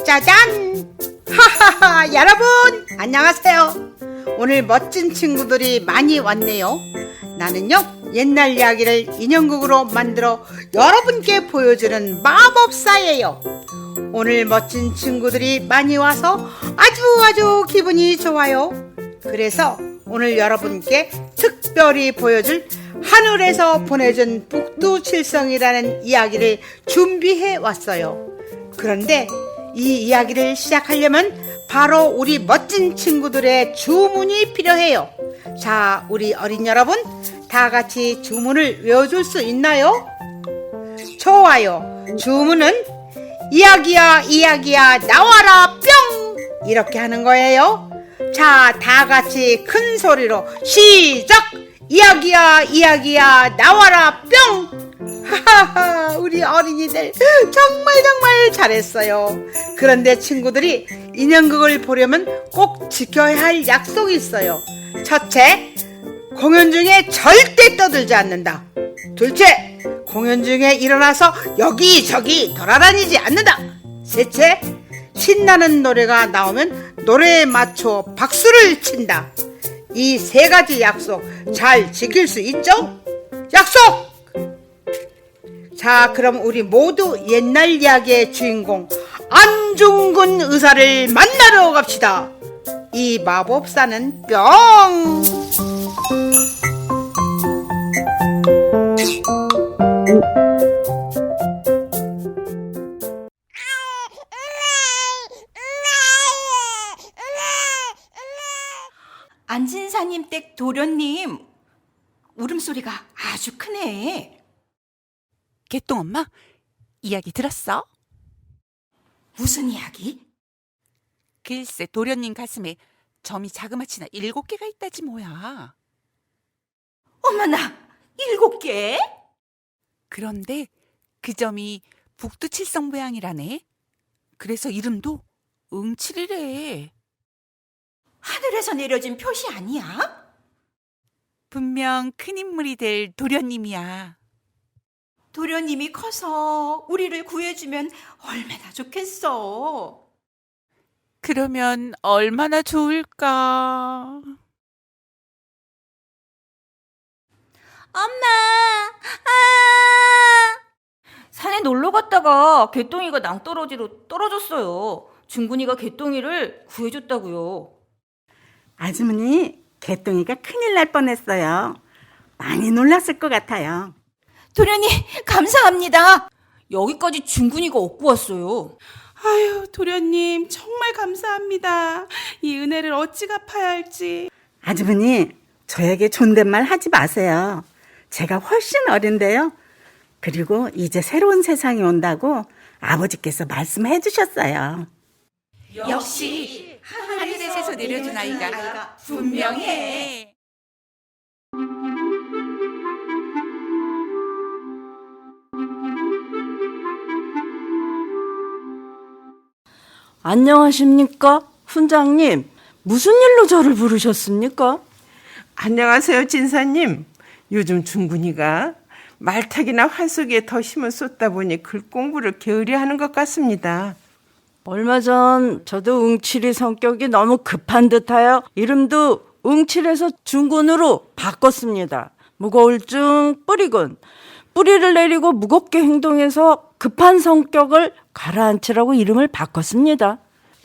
짜잔! 하하하! 여러분 안녕하세요. 오늘 멋진 친구들이 많이 왔네요. 나는요 옛날 이야기를 인형극으로 만들어 여러분께 보여주는 마법사예요. 오늘 멋진 친구들이 많이 와서 아주 기분이 좋아요. 그래서 오늘 여러분께 특별히 보여줄 하늘에서 보내준 북두칠성이라는 이야기를 준비해 왔어요. 그런데 이 이야기를 시작하려면 바로 우리 멋진 친구들의 주문이 필요해요. 자, 우리 어린 여러분 다 같이 주문을 외워줄 수 있나요? 좋아요. 주문은 이야기야 나와라 뿅! 이렇게 하는 거예요. 자, 다 같이 큰 소리로 시작! 이야기야 나와라 뿅! 하하하, 우리 어린이들 정말 잘했어요. 그런데 친구들이 인형극을 보려면 꼭 지켜야 할 약속이 있어요. 첫째, 공연 중에 절대 떠들지 않는다. 둘째, 공연 중에 일어나서 여기저기 돌아다니지 않는다. 셋째, 신나는 노래가 나오면 노래에 맞춰 박수를 친다. 이 세 가지 약속 잘 지킬 수 있죠? 약속! 자, 그럼 우리 모두 옛날 이야기의 주인공 안중근 의사를 만나러 갑시다. 이 마법사는 뿅! 안진사님 댁 도련님, 울음소리가 아주 크네. 개똥엄마, 이야기 들었어? 무슨 이야기? 글쎄, 도련님 가슴에 점이 자그마치나 7개가 있다지 뭐야. 어머나, 7개? 그런데 그 점이 북두칠성 모양이라네. 그래서 이름도 응칠이래. 하늘에서 내려진 표시 아니야? 분명 큰 인물이 될 도련님이야. 도련님이 커서 우리를 구해주면 얼마나 좋겠어. 그러면 얼마나 좋을까. 엄마! 산에 놀러 갔다가 개똥이가 낭떠러지로 떨어졌어요. 중근이가 개똥이를 구해줬다고요. 아주머니, 개똥이가 큰일 날 뻔했어요. 많이 놀랐을 것 같아요. 도련님, 감사합니다. 여기까지 중근이가 얻고 왔어요. 아유, 도련님 정말 감사합니다. 이 은혜를 어찌 갚아야 할지. 아주머니, 저에게 존댓말 하지 마세요. 제가 훨씬 어린데요. 그리고 이제 새로운 세상이 온다고 아버지께서 말씀해 주셨어요. 역시 하늘에서 내려준 아이가 분명해. 안녕하십니까? 훈장님, 무슨 일로 저를 부르셨습니까? 안녕하세요, 진사님. 요즘 중근이가 말타기나 활쏘기에 더 힘을 쏟다 보니 글 공부를 게으리하는 것 같습니다. 얼마 전 저도 응칠이 성격이 너무 급한 듯하여 이름도 응칠에서 중군으로 바꿨습니다. 무거울증 뿌리군. 뿌리를 내리고 무겁게 행동해서 급한 성격을 가라앉히라고 이름을 바꿨습니다.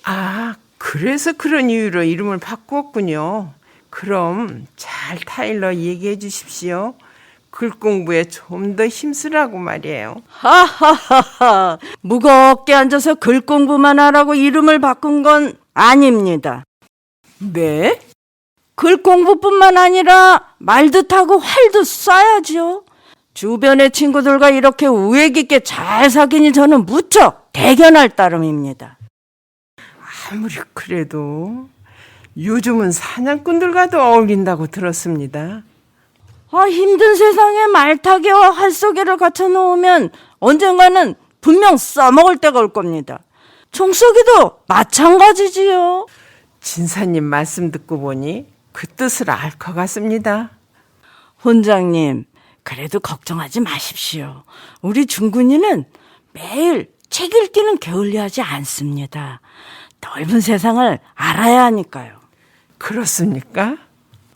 아, 그래서 그런 이유로 이름을 바꾸었군요. 그럼 잘 타일러 얘기해 주십시오. 글 공부에 좀 더 힘쓰라고 말이에요. 하하하하. 무겁게 앉아서 글 공부만 하라고 이름을 바꾼 건 아닙니다. 네? 글 공부뿐만 아니라 말도 타고 활도 쏴야죠. 주변의 친구들과 이렇게 우애 깊게 잘 사귀니 저는 무척 대견할 따름입니다. 아무리 그래도 요즘은 사냥꾼들과도 어울린다고 들었습니다. 힘든 세상에 말타기와 활쏘기를 갖춰놓으면 언젠가는 분명 써먹을 때가 올 겁니다. 총쏘기도 마찬가지지요. 진사님 말씀 듣고 보니 그 뜻을 알 것 같습니다. 훈장님, 그래도 걱정하지 마십시오. 우리 중군이는 매일 책 읽기는 게을리하지 않습니다. 넓은 세상을 알아야 하니까요. 그렇습니까?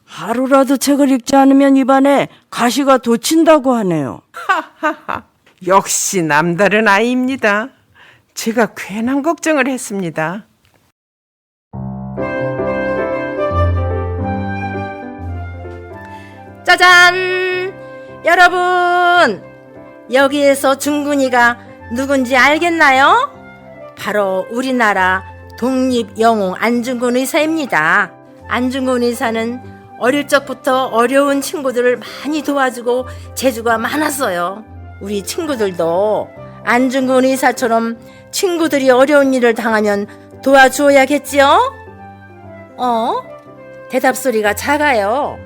하루라도 책을 읽지 않으면 입안에 가시가 돋친다고 하네요. 역시 남다른 아이입니다. 제가 괜한 걱정을 했습니다. 짜잔! 여러분, 여기에서 중군이가 누군지 알겠나요? 바로 우리나라 독립영웅 안중근 의사입니다. 안중근 의사는 어릴 적부터 어려운 친구들을 많이 도와주고 재주가 많았어요. 우리 친구들도 안중근 의사처럼 친구들이 어려운 일을 당하면 도와주어야겠지요? 대답 소리가 작아요.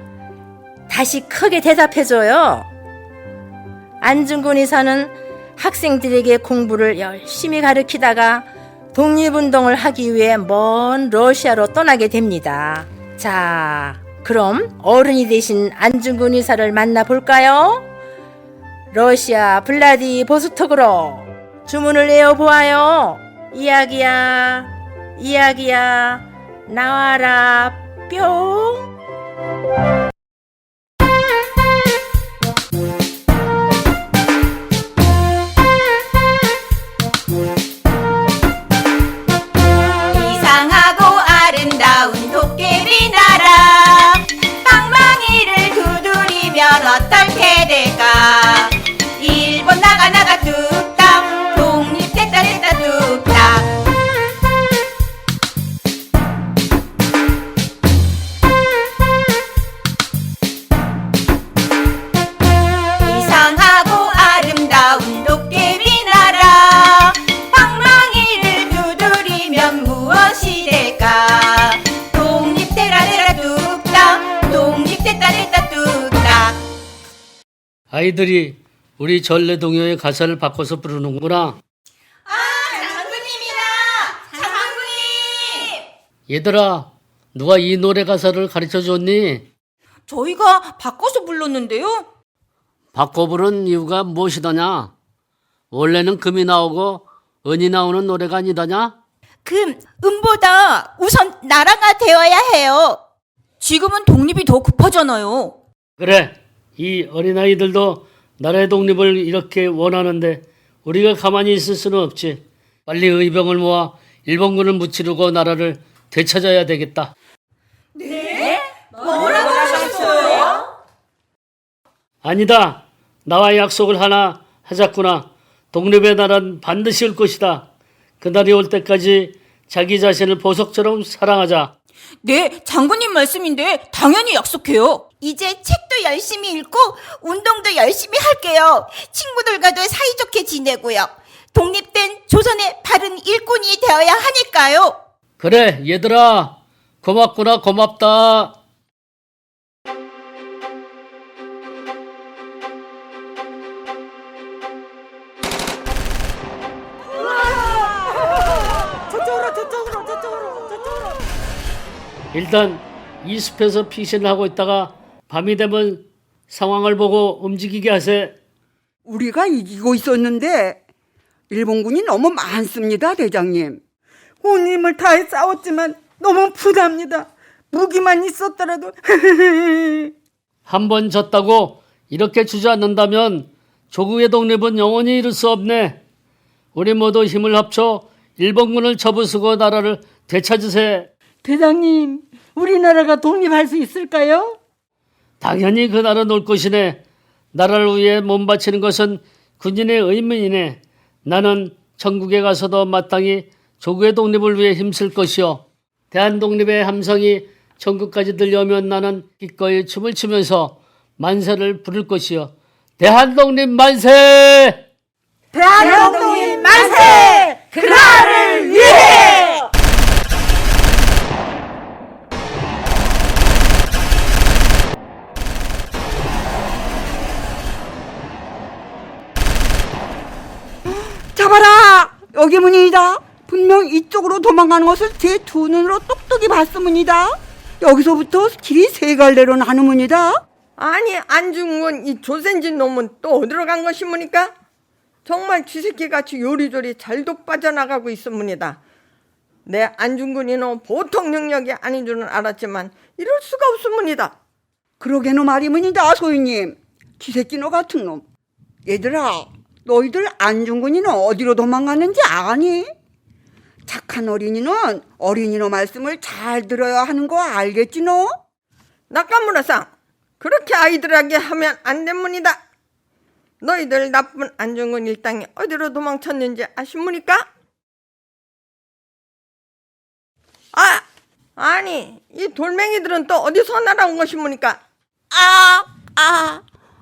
다시 크게 대답해줘요. 안중근 의사는 학생들에게 공부를 열심히 가르치다가 독립운동을 하기 위해 먼 러시아로 떠나게 됩니다. 자, 그럼 어른이 되신 안중근 의사를 만나볼까요? 러시아 블라디보스톡으로 주문을 내어보아요. 이야기야, 이야기야, 나와라, 뿅. 이상하고 아름다운 도깨비 나라 방망이를 두드리면 어떻게 될까 일본 나가 뚝딱 독립됐다 뚝딱 이상하고 아름다운 도깨비 나라 방망이를 두드리면 무엇이 될까 독립되라 뚝딱 독립됐다 뚝딱 아이들이 우리 전래동요의 가사를 바꿔서 부르는구나. 장군님! 얘들아, 누가 이 노래 가사를 가르쳐 줬니? 저희가 바꿔서 불렀는데요. 바꿔 부른 이유가 무엇이더냐? 원래는 금이 나오고 은이 나오는 노래가 아니더냐? 음보다 우선 나라가 되어야 해요. 지금은 독립이 더 급하잖아요. 그래, 이 어린아이들도 나라의 독립을 이렇게 원하는데 우리가 가만히 있을 수는 없지. 빨리 의병을 모아 일본군을 무찌르고 나라를 되찾아야 되겠다. 네? 뭐라고 하셨어요? 아니다. 나와 약속을 하나 하자꾸나. 독립의 나라는 반드시 올 것이다. 그날이 올 때까지 자기 자신을 보석처럼 사랑하자. 네, 장군님 말씀인데 당연히 약속해요. 이제 책도 열심히 읽고 운동도 열심히 할게요. 친구들과도 사이좋게 지내고요. 독립된 조선의 바른 일꾼이 되어야 하니까요. 그래, 얘들아. 고맙구나, 고맙다. 일단 이 숲에서 피신을 하고 있다가 밤이 되면 상황을 보고 움직이게 하세. 우리가 이기고 있었는데 일본군이 너무 많습니다, 대장님. 온 힘을 다해 싸웠지만 너무 부담니다. 무기만 있었더라도. 한 번 졌다고 이렇게 주저앉는다면 조국의 독립은 영원히 이룰 수 없네. 우리 모두 힘을 합쳐 일본군을 접으시고 나라를 되찾으세. 대장님, 우리나라가 독립할 수 있을까요? 당연히 그 날은 올 것이네. 나라를 위해 몸 바치는 것은 군인의 의무이네. 나는 전국에 가서도 마땅히 조국의 독립을 위해 힘쓸 것이요. 대한독립의 함성이 전국까지 들려오면 나는 기꺼이 춤을 추면서 만세를 부를 것이요. 대한독립 만세! 대한독립 만세! 그날을 위해! 잡아라! 여기 문이다. 분명 이쪽으로 도망가는 것을 제 두 눈으로 똑똑히 봤습니다. 여기서부터 길이 세 갈래로 나누문이다. 아니 안중근 이 조센진 놈은 또 어디로 간 것이무니까? 정말 쥐새끼같이 요리조리 잘도 빠져나가고 있습니다. 내 안중근이는 보통 능력이 아닌 줄은 알았지만 이럴 수가 없습니다. 그러게너 말이문이다 소희님. 쥐새끼 너 같은 놈. 얘들아, 너희들 안중근이는 어디로 도망갔는지 아니? 착한 어린이는 어린이 너 말씀을 잘 들어야 하는 거 알겠지 너? 낙가무라상, 그렇게 아이들에게 하면 안 됩니다. 너희들 나쁜 안중근 일당이 어디로 도망쳤는지 아십니까? 아니 이 돌멩이들은 또 어디서 날아온 것입니까?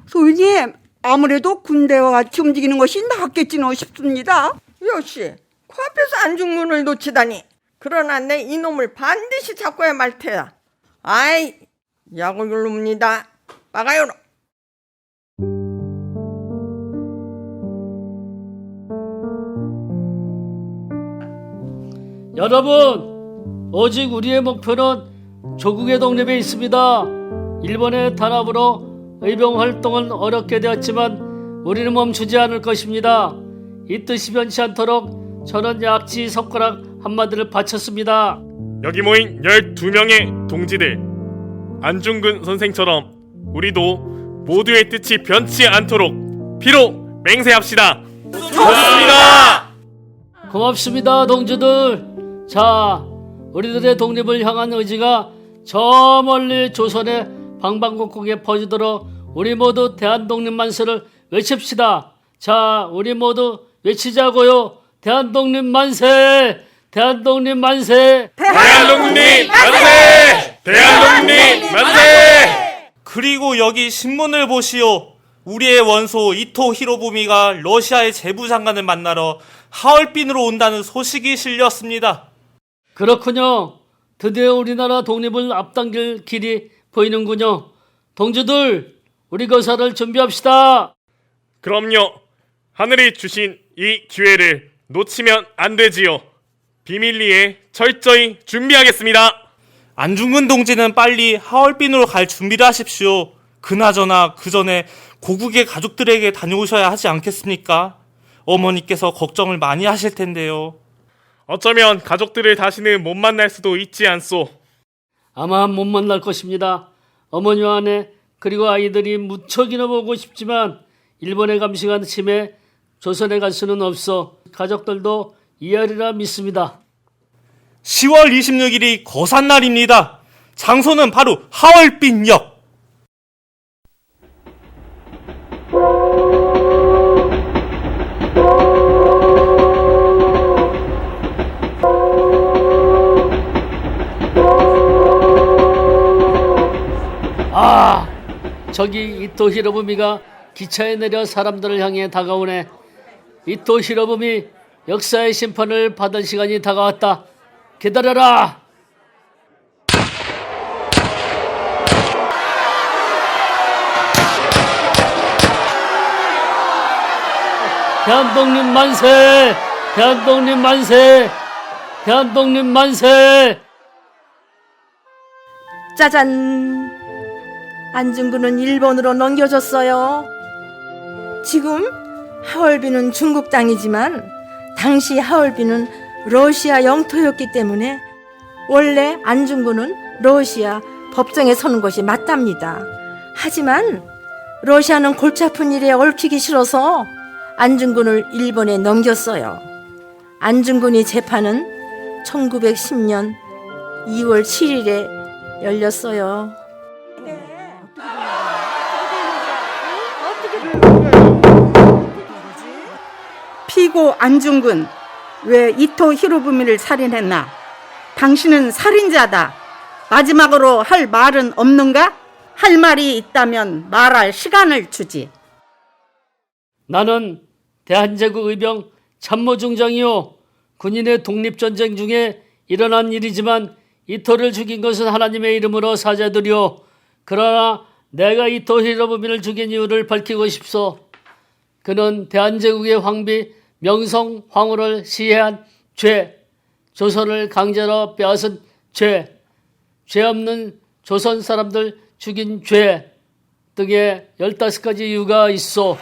소희님, 아무래도 군대와 같이 움직이는 것이 낫겠지 너 싶습니다. 역시 코앞에서 안중근을 놓치다니. 그러나 내 이놈을 반드시 잡고야 말 테야. 아이 야구율로입니다. 빠가요. 여러분, 오직 우리의 목표는 조국의 독립에 있습니다. 일본의 단합으로 의병 활동은 어렵게 되었지만 우리는 멈추지 않을 것입니다. 이 뜻이 변치 않도록 저는 약지 손가락 한마디를 바쳤습니다. 여기 모인 12명의 동지들, 안중근 선생처럼 우리도 모두의 뜻이 변치 않도록 피로 맹세합시다. 좋습니다. 고맙습니다, 동지들. 자, 우리들의 독립을 향한 의지가 저 멀리 조선의 방방곡곡에 퍼지도록 우리 모두 대한독립만세를 외칩시다. 자, 우리 모두 외치자고요. 대한독립 만세! 대한독립 만세! 대한독립 만세! 대한독립 만세! 그리고 여기 신문을 보시오. 우리의 원소 이토 히로부미가 러시아의 재무장관을 만나러 하얼빈으로 온다는 소식이 실렸습니다. 그렇군요. 드디어 우리나라 독립을 앞당길 길이 보이는군요. 동지들, 우리 거사를 준비합시다. 그럼요. 하늘이 주신 이 기회를 놓치면 안 되지요. 비밀리에 철저히 준비하겠습니다. 안중근 동지는 빨리 하얼빈으로 갈 준비를 하십시오. 그나저나 그 전에 고국의 가족들에게 다녀오셔야 하지 않겠습니까? 어머니께서 걱정을 많이 하실 텐데요. 어쩌면 가족들을 다시는 못 만날 수도 있지 않소. 아마 못 만날 것입니다. 어머니와 아내 그리고 아이들이 무척이나 보고 싶지만 일본의 감시관 침해 조선에 갈 수는 없어 가족들도 이해하리라 믿습니다. 10월 26일이 거산날입니다. 장소는 바로 하얼빈역. 저기 이토 히로부미가 기차에 내려 사람들을 향해 다가오네. 이토 히로부미, 역사의 심판을 받을 시간이 다가왔다. 기다려라. 대한독립 만세! 대한독립 만세! 대한독립 만세! 짜잔! 안중근은 일본으로 넘겨졌어요. 지금 하얼빈은 중국 땅이지만 당시 하얼빈은 러시아 영토였기 때문에 원래 안중근은 러시아 법정에 서는 것이 맞답니다. 하지만 러시아는 골치 아픈 일에 얽히기 싫어서 안중근을 일본에 넘겼어요. 안중근의 재판은 1910년 2월 7일에 열렸어요. 피고 안중근, 왜 이토 히로부미를 살인했나? 당신은 살인자다. 마지막으로 할 말은 없는가? 할 말이 있다면 말할 시간을 주지. 나는 대한제국 의병 참모중장이요. 군인의 독립전쟁 중에 일어난 일이지만 이토를 죽인 것은 하나님의 이름으로 사죄드리오. 그러나 내가 이토 히로부미를 죽인 이유를 밝히고 싶소. 그는 대한제국의 황비 명성 황후를 시해한 죄, 조선을 강제로 빼앗은 죄, 죄 없는 조선 사람들 죽인 죄, 등의 15가지 이유가 있어.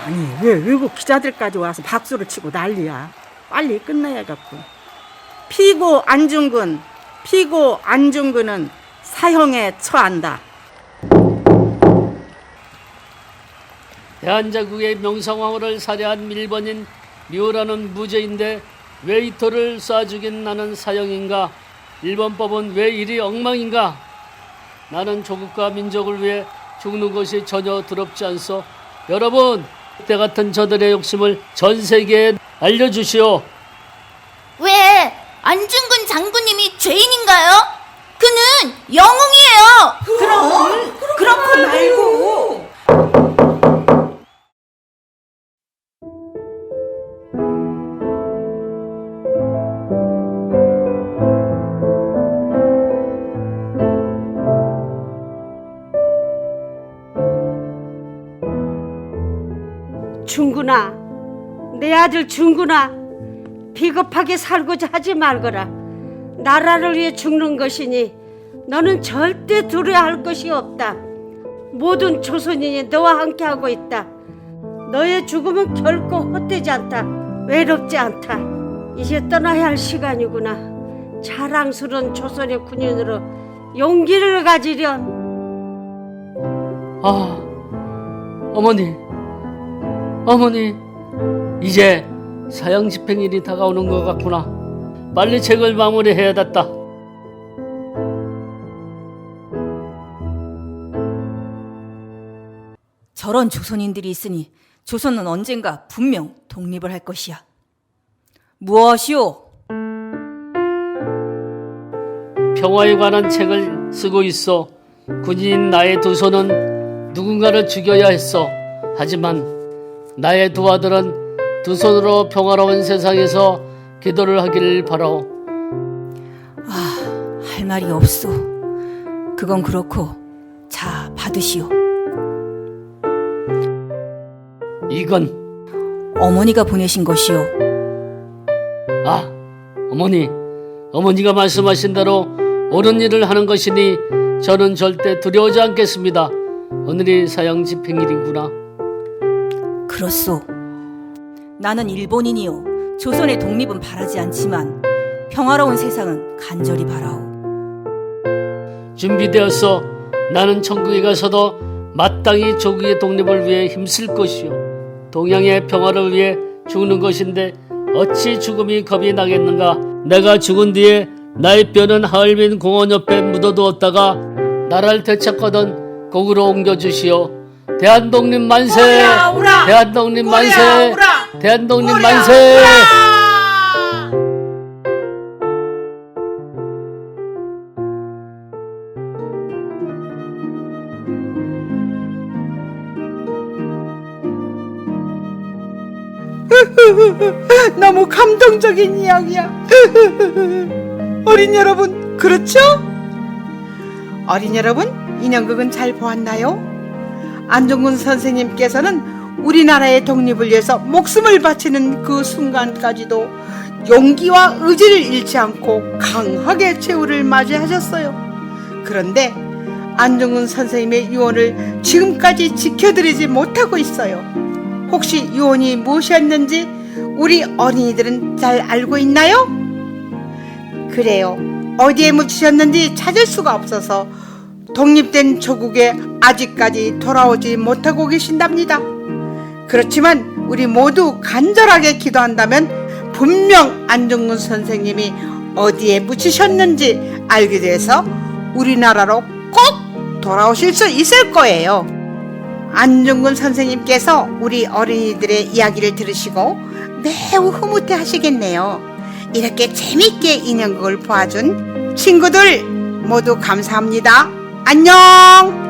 아니, 왜 외국 기자들까지 와서 박수를 치고 난리야. 빨리 끝내야겠고. 피고 안중근은 사형에 처한다. 대한제국의 명성황후를 살해한 일본인 류라는 무죄인데 왜 이토를 쏴 죽인 나는 사형인가? 일본법은 왜 이리 엉망인가? 나는 조국과 민족을 위해 죽는 것이 전혀 두렵지 않소. 여러분, 그때 같은 저들의 욕심을 전 세계에 알려주시오. 왜? 안중근 장군님이 죄인인가요? 그는 영웅이에요. 그렇고 말고. 중근아, 내 아들 중근아, 비겁하게 살고자 하지 말거라. 나라를 위해 죽는 것이니 너는 절대 두려워할 것이 없다. 모든 조선인이 너와 함께하고 있다. 너의 죽음은 결코 헛되지 않다. 외롭지 않다. 이제 떠나야 할 시간이구나. 자랑스러운 조선의 군인으로 용기를 가지렴. 아, 어머니, 이제 사형 집행일이 다가오는 것 같구나. 빨리 책을 마무리해야겠다. 저런 조선인들이 있으니 조선은 언젠가 분명 독립을 할 것이야. 무엇이오? 평화에 관한 책을 쓰고 있어. 군인인 나의 두 손은 누군가를 죽여야 했어. 하지만 나의 두 아들은 두 손으로 평화로운 세상에서 기도를 하기를 바라오. 할 말이 없소. 그건 그렇고, 자, 받으시오. 이건 어머니가 보내신 것이오. 아, 어머니가 말씀하신 대로 옳은 일을 하는 것이니 저는 절대 두려워하지 않겠습니다. 오늘이 사형 집행일이구나. 그렇소. 나는 일본인이요. 조선의 독립은 바라지 않지만 평화로운 세상은 간절히 바라오. 준비되었어. 나는 천국에 가서도 마땅히 조국의 독립을 위해 힘쓸 것이요. 동양의 평화를 위해 죽는 것인데 어찌 죽음이 겁이 나겠는가. 내가 죽은 뒤에 나의 뼈는 하얼빈 공원 옆에 묻어두었다가 나라를 되찾거든 고구로 옮겨주시오. 대한독립 만세! 대한독립 만세! 대한독립 만세! 너무 감동적인 이야기야. 어린 여러분, 그렇죠? 어린 여러분, 인형극은 잘 보았나요? 안중근 선생님께서는 우리나라의 독립을 위해서 목숨을 바치는 그 순간까지도 용기와 의지를 잃지 않고 강하게 최후를 맞이하셨어요. 그런데 안중근 선생님의 유언을 지금까지 지켜드리지 못하고 있어요. 혹시 유언이 무엇이었는지 우리 어린이들은 잘 알고 있나요? 그래요. 어디에 묻히셨는지 찾을 수가 없어서 독립된 조국에 아직까지 돌아오지 못하고 계신답니다. 그렇지만 우리 모두 간절하게 기도한다면 분명 안중근 선생님이 어디에 묻히셨는지 알게 돼서 우리나라로 꼭 돌아오실 수 있을 거예요. 안중근 선생님께서 우리 어린이들의 이야기를 들으시고 매우 흐뭇해 하시겠네요. 이렇게 재밌게 인형극을 보아준 친구들 모두 감사합니다. 안녕!